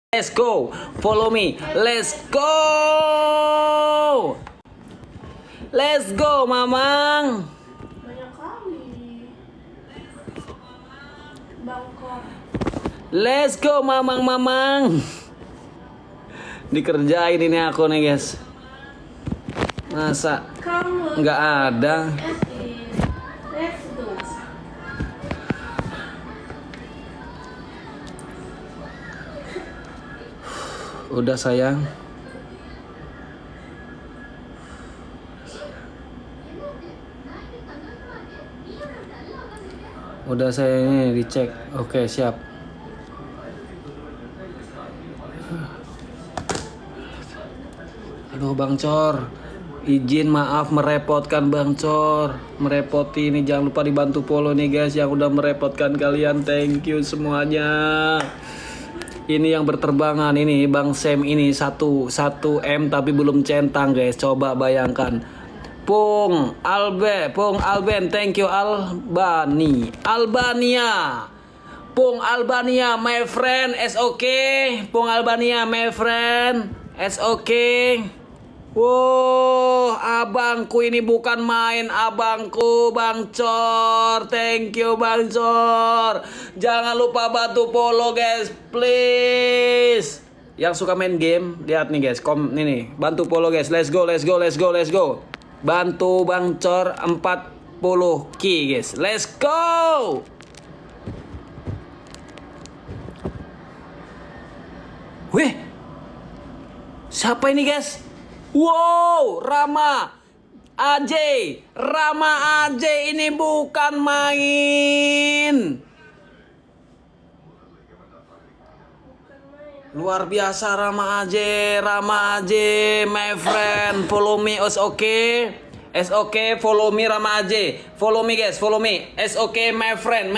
Let's go, follow me. Let's go. Let's go, Mamang. Banyak kali. Bangkok. Let's go, Mamang. Dikerjain ini aku nih, guys. Masa Kamu. nggak ada? Let's go. Udah sayang. Udah saya ini dicek. Oke, siap. Aduh, Bang Cor. Izin maaf merepotkan Bang Cor. Merepoti ini, jangan lupa dibantu follow nih guys yang udah merepotkan kalian. Thank you semuanya. Ini yang berterbangan ini Bang Sam ini 1 M tapi belum centang guys. Coba bayangkan. Pung Alben, thank you Albania. Pung Albania, my friend, it's okay. Pung Albania, my friend, it's okay. Wow, abangku ini bukan main, abangku Bang Cor. Thank you Bang Cor. Jangan lupa bantu follow guys, please. Yang suka main game, lihat nih guys, ini bantu follow guys. Let's go. Bantu Bang Cor 40k guys. Let's go. Wih, siapa ini guys? Wow, Rama AJ ini bukan main. Luar biasa Rama AJ, my friend, follow me, it's okay. It's okay, follow me Rama AJ. Follow me guys, follow me. It's okay, my friend,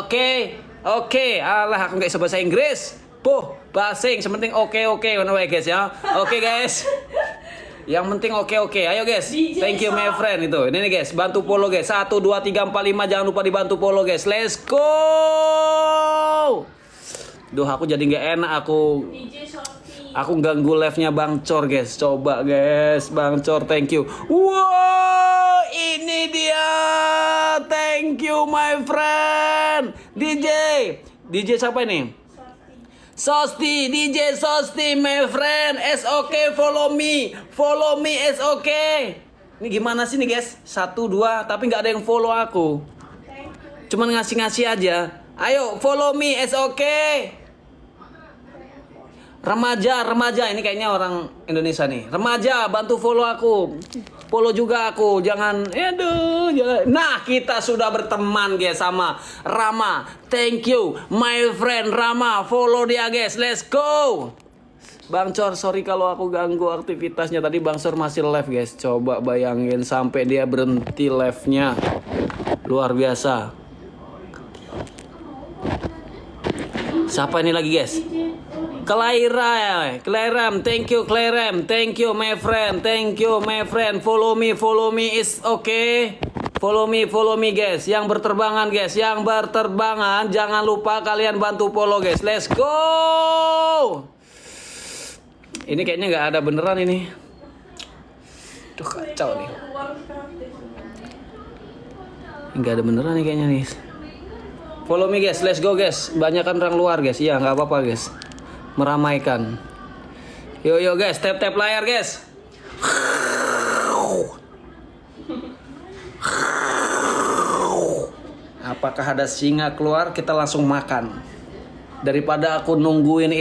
okay? Oke, alah aku nggak bisa bahasa Inggris. Bahasa Inggris, sementing oke, guys ya. Oke guys. Yang penting oke. Ayo guys. Thank you my friend itu. Ini nih guys, bantu follow guys. 1 2 3 4 5 jangan lupa dibantu follow guys. Let's go. Duh, aku jadi nggak enak aku. Aku ganggu live-nya Bang Cor guys. Coba guys, Bang Cor, thank you. Wow, ini dia. Thank you my friend. DJ siapa ini? Sosti, DJ Sosti my friend. It's okay, follow me, it's okay. Ini gimana sih nih guys? 1 2 tapi nggak ada yang follow aku. Cuman ngasih aja. Ayo follow me, it's okay. Remaja, ini kayaknya orang Indonesia nih. Remaja, bantu follow aku. Follow juga aku. Jangan. Nah, kita sudah berteman guys sama Rama. Thank you my friend Rama. Follow dia guys. Let's go. Bang Cor, sorry kalau aku ganggu aktivitasnya. Tadi Bang Cor masih live guys. Coba bayangin sampai dia berhenti live-nya. Luar biasa. Siapa ini lagi guys? Clairam, thank you my friend, follow me, is okay. Follow me guys, yang berterbangan jangan lupa kalian bantu follow guys. Let's go. Ini kayaknya nggak ada beneran ini. Duh, kacau nih. Nggak ada beneran nih kayaknya nih. Follow me guys, let's go guys. Banyakan orang luar guys, iya nggak apa-apa guys. Meramaikan. Yo guys, tap layar guys. Apakah ada singa keluar? Kita langsung makan. Daripada aku nungguin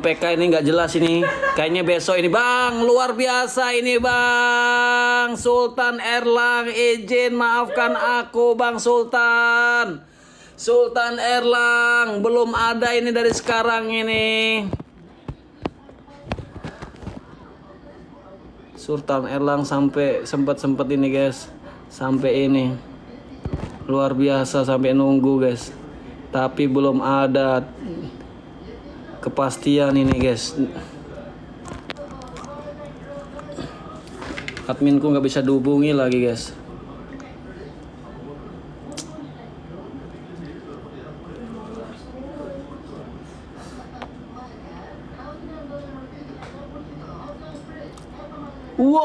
PK ini nggak jelas ini. Kayaknya besok ini Bang, luar biasa ini Bang. Sultan Erlang, izin maafkan aku Bang Sultan Erlang, belum ada ini dari sekarang ini. Sultan Erlang sampai sempat ini guys. Sampai ini. Luar biasa sampai nunggu guys. Tapi belum ada kepastian ini guys. Adminku nggak bisa dihubungi lagi guys. Wow.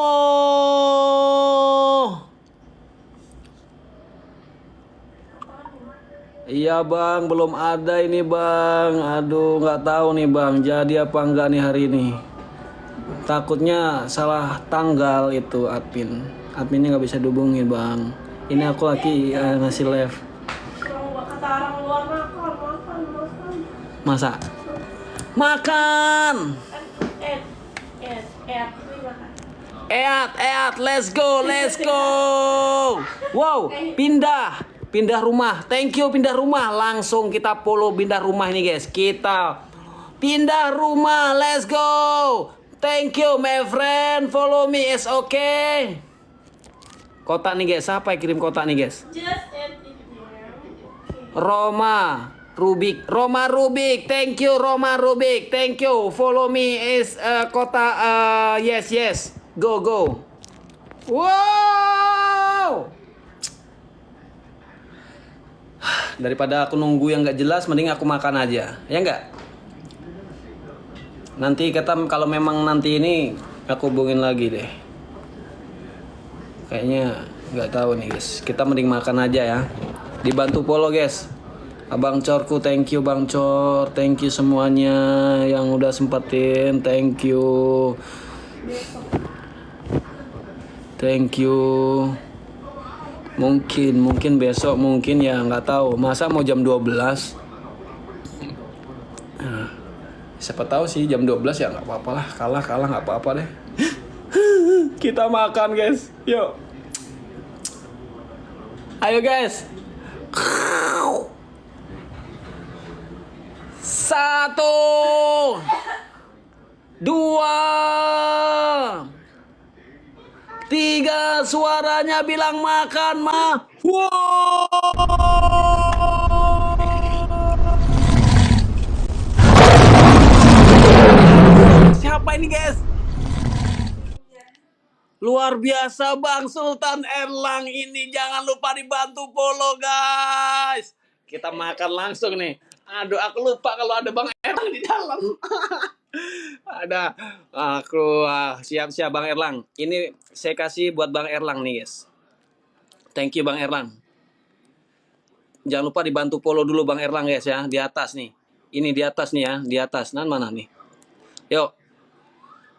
Iya bang, belum ada ini bang. Aduh, nggak tahu nih bang. Jadi apa enggak nih hari ini? Takutnya salah tanggal itu admin. Adminnya nggak bisa dihubungin bang. Ini aku lagi ngasih live. Kalau kata orang luar makan. Masa? Makan. Ini makan. Eat, let's go. Wow, pindah rumah. Thank you pindah rumah. Langsung kita follow pindah rumah ini guys. Kita pindah rumah, let's go. Thank you my friend, follow me is okay. Kotak nih guys, siapa yang kirim kotak nih guys? Just add it there. Roma Rubik, thank you Roma Rubik, thank you. Follow me is kota yes. Go. Wow. Daripada aku nunggu yang nggak jelas, mending aku makan aja, ya nggak? Nanti kalau memang nanti ini aku hubungin lagi deh. Kayaknya nggak tahu nih guys. Kita mending makan aja ya. Dibantu follow guys. Abang Corku, thank you Bang Cor, thank you semuanya yang udah sempetin, thank you. Mungkin besok, mungkin ya nggak tahu. Masa mau jam 12? Nah, siapa tahu sih jam 12 ya nggak apa-apa lah. Kalah nggak apa-apa deh. Kita makan guys, yuk. Ayo guys. 1, 2, 3, suaranya bilang makan mah. Wow. Siapa ini guys? Luar biasa Bang Sultan Erlang ini, jangan lupa dibantu follow guys. Kita makan langsung nih. Aduh, aku lupa kalau ada Bang Erlang di dalam. Ada. Aku siap-siap Bang Erlang. Ini saya kasih buat Bang Erlang nih guys. Thank you Bang Erlang. Jangan lupa dibantu follow dulu Bang Erlang guys ya, di atas nih. Ini di atas nih ya, di atas. Nah, mana nih? Yuk.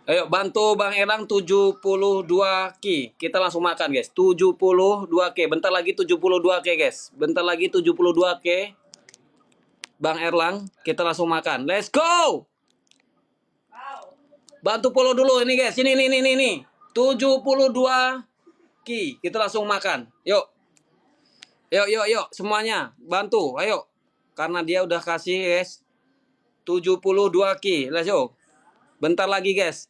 Ayo bantu Bang Erlang 72K. Kita langsung makan guys. 72K. Bentar lagi 72K guys. Bentar lagi 72K. Bang Erlang, kita langsung makan. Let's go. Bantu follow dulu ini guys. Ini. 72K. Kita langsung makan. Yuk. Yuk semuanya. Bantu. Ayo. Karena dia udah kasih guys. 72K. Let's go. Bentar lagi guys.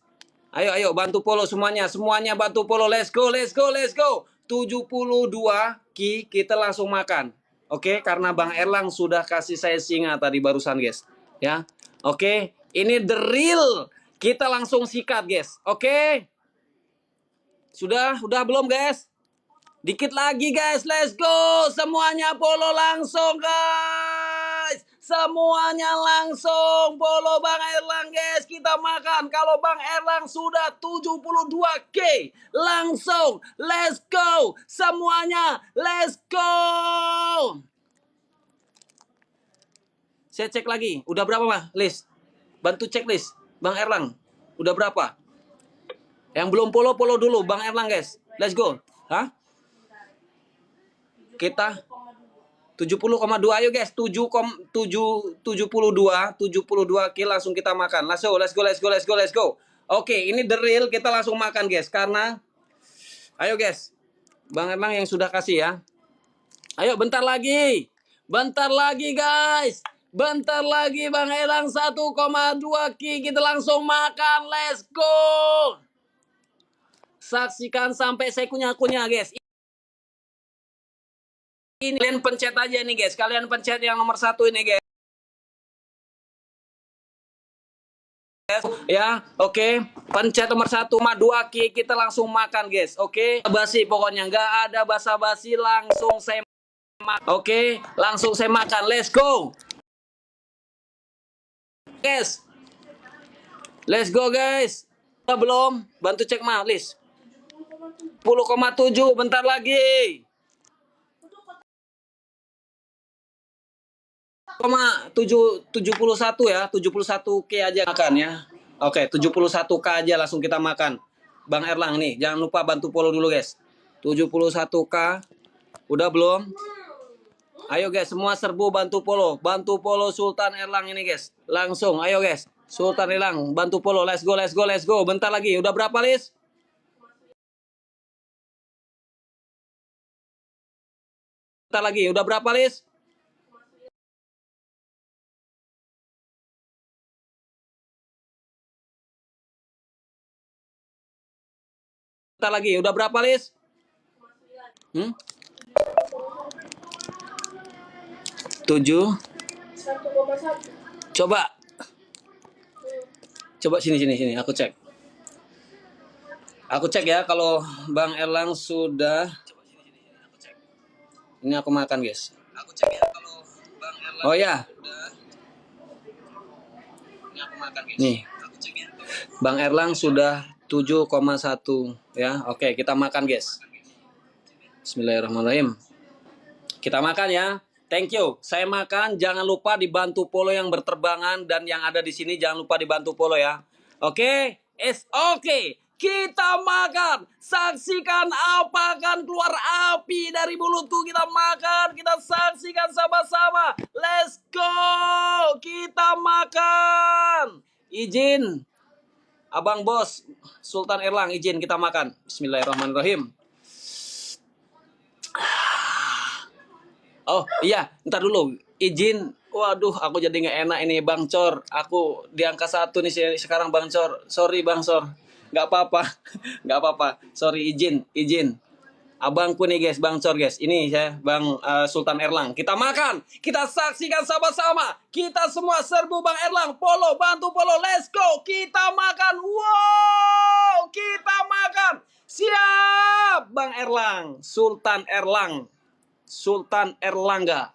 Ayo bantu follow semuanya bantu follow. Let's go. 72K kita langsung makan. Oke, karena Bang Erlang sudah kasih saya singa tadi barusan guys. Ya. Oke, ini the real. Kita langsung sikat guys. Oke. Sudah belum guys? Dikit lagi guys. Let's go. Semuanya follow langsung guys. Semuanya langsung follow Bang Erlang guys. Kita makan. Kalau Bang Erlang sudah 72K. Langsung. Let's go. Semuanya. Let's go. Saya cek lagi. Udah berapa mah list? Bantu cek list. Bang Erlang. Udah berapa? Yang belum follow dulu Bang Erlang guys. Let's go. Hah? Kita 70,2 ayo guys. 72K langsung kita makan. Let's go. Oke, ini the real, kita langsung makan guys. Karena ayo guys. Bang Erlang yang sudah kasih ya. Ayo bentar lagi guys. Bentar lagi Bang Erlang 1,2K kita langsung makan. Let's go. Saksikan sampai saya kunyah-kunyah guys. Ini kalian pencet aja nih guys. Kalian pencet yang nomor 1 ini guys. Ya, oke. Pencet nomor 1 sama 2K kita langsung makan guys. Oke. Basi pokoknya nggak ada basa-basi, langsung saya makan. Oke, langsung saya makan. Let's go. Guys. Let's go guys. Udah belum? Bantu cek mah, list. 10,7, bentar lagi. 71 ya, 71K aja makan ya. Oke, 71K aja langsung kita makan. Bang Erlang nih, jangan lupa bantu follow dulu guys. 71K, udah belum? Ayo guys, semua serbu bantu follow Sultan Erlang ini guys. Langsung, ayo guys. Sultan Erlang, bantu follow, let's go, let's go, let's go. Bentar lagi, udah berapa list? Bentar lagi, udah berapa list? Bentar lagi, udah berapa list? 7. 1,1. Coba. Coba sini, aku cek. Aku cek ya kalau Bang Erlang sudah. Ini aku makan, guys. Aku cek ya kalau Bang Erlang. Oh ya. Ini aku makan, guys. Nih. Bang Erlang sudah 7,1 ya. Oke, kita makan, guys. Bismillahirrahmanirrahim. Kita makan ya. Thank you. Saya makan, jangan lupa dibantu follow yang berterbangan dan yang ada di sini jangan lupa dibantu follow ya. Oke? Oke. Kita makan. Saksikan apa akan keluar api dari mulutku. Kita makan, kita saksikan sama-sama. Let's go. Kita makan. Izin. Abang Bos Sultan Erlang izin kita makan. Bismillahirrahmanirrahim. Oh iya, ntar dulu. Izin. Waduh, aku jadi nggak enak ini Bang Cor. Aku di angka 1 nih sekarang Bang Cor. Sorry Bang Cor. Nggak apa-apa. Nggak apa-apa. Sorry, izin. Abangku nih guys, Bang Cor guys. Ini saya Bang Sultan Erlang. Kita makan. Kita saksikan sama-sama. Kita semua serbu Bang Erlang. Follow, bantu follow. Let's go. Kita makan. Wow, kita makan. Siap, Bang Erlang. Sultan Erlang. Sultan Erlangga.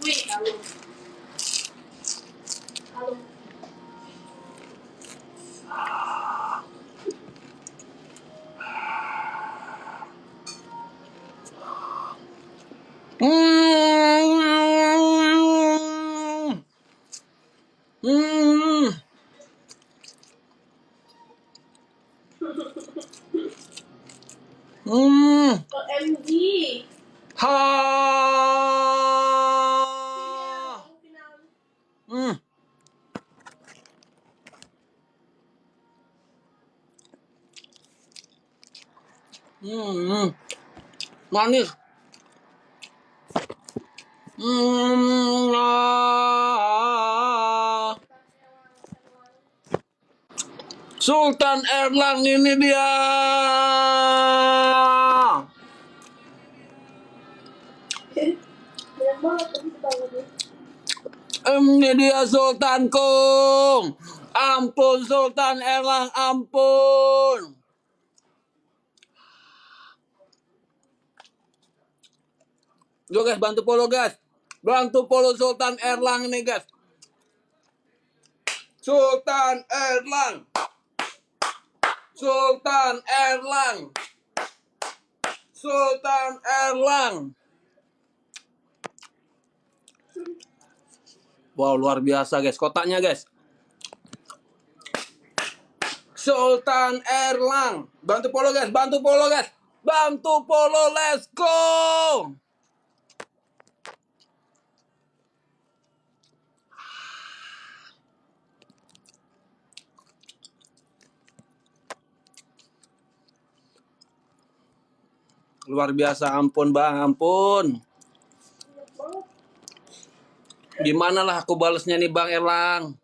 Wih, halo. Halo. Hmm. Hmm. Hmm. OMG. Ha. Final. Hmm. Hmm. Manis. Hmm. Ah. Sultan Erlang ini dia. Banyak banget tadi ketahuannya. Ini dia Sultanku. Ampun Sultan Erlang, ampun. Yo guys, bantu follow guys. Bantu follow Sultan Erlang nih guys. Sultan Erlang. Sultan Erlang. Sultan Erlang. Wow, luar biasa guys. Kotaknya guys. Sultan Erlang. Bantu follow guys, bantu follow guys. Bantu follow, let's go. Luar biasa, ampun bang, ampun. Gimana lah aku balesnya nih Bang Erlang?